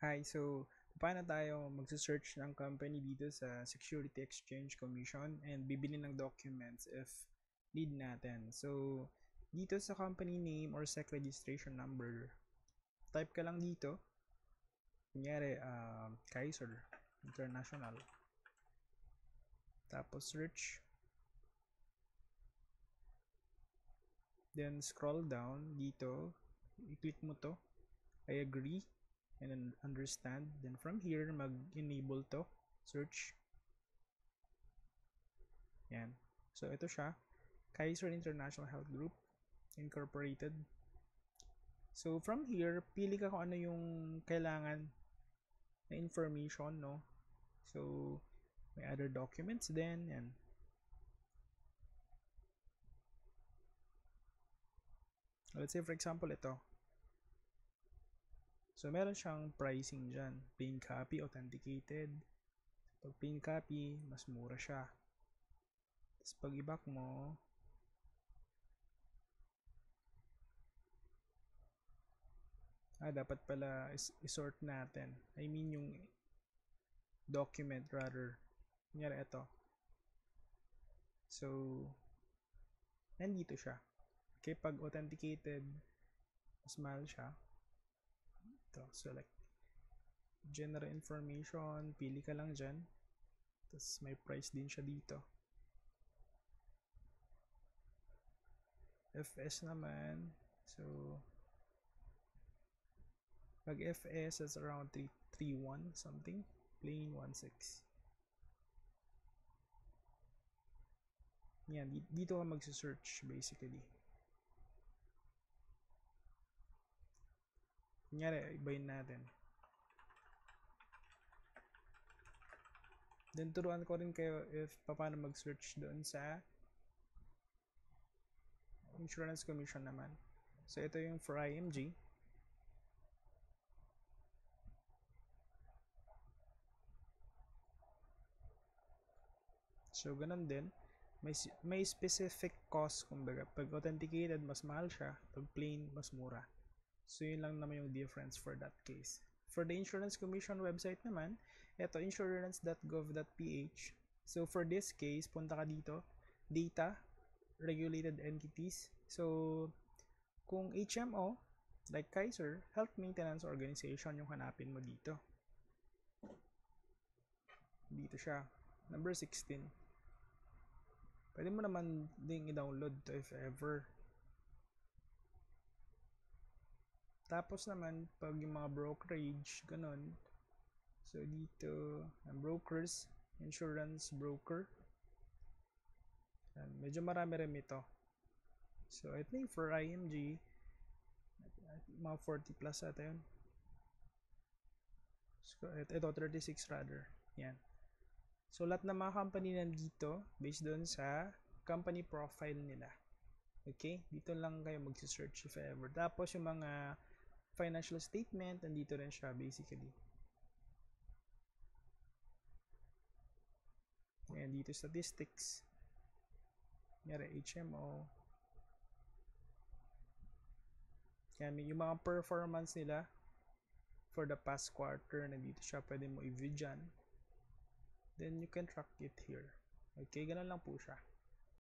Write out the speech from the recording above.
Hi, so paano tayo magse-search ng company dito sa Security Exchange Commission and bibili ng documents if need natin. So, dito sa company name or SEC registration number, type ka lang dito. Kunyari, Kaiser International. Tapos search. Then scroll down dito. I-click mo to. I agree and understand. Then from here, mag-enable to. Search. Yan. So, ito siya. Kaiser International Health Group Incorporated. So, from here, pili ka kung ano yung kailangan na information, no? So, may other documents din. Yan. Let's say, for example, ito. So, meron siyang pricing dyan. Plain copy, authenticated. Pag plain copy, mas mura siya. Tapos, pag i-back mo, dapat pala isort natin. I mean, yung document rather. Kunyari, ito. So, nandito siya. Okay, pag authenticated, mas mahal siya. Ito, select general information, pili ka lang dyan. Tapos may price din siya dito. FS naman, so pag FS is around 331 something, plain 16. Yan, dito ka magse-search basically. Kunyari, ibayin natin. Then turuan ko rin kayo if paano mag-search doon sa Insurance Commission naman. So ito yung for IMG. So ganun din. May specific cost, kumbaga. Pag authenticated, mas mahal siya. Pag plain, mas mura. So yun lang naman yung difference for that case. For the Insurance Commission website naman, ito insurance.gov.ph. So for this case, punta ka dito, data, regulated entities. So kung HMO, like Kaiser, Health Maintenance Organization yung hanapin mo dito. Dito siya, number 16. Pwede mo naman ding i-download to if ever. Tapos naman, pag yung mga brokerage, ganun. So, dito, brokers, insurance broker. Yan, medyo marami rin ito. So, I think for IMG, mga 40 plus ata yun. So, ito, 36 rather. Yan. So, lahat ng mga company nandito, based doon sa company profile nila. Okay? Dito lang kayo mag-search if ever. Tapos, yung mga financial statement, nandito rin siya basically. Ayan, dito statistics. Nyari, HMO. Yan, yung mga performance nila for the past quarter, nandito siya. Pwede mo i-view dyan. Then, you can track it here. Okay, ganun lang po siya.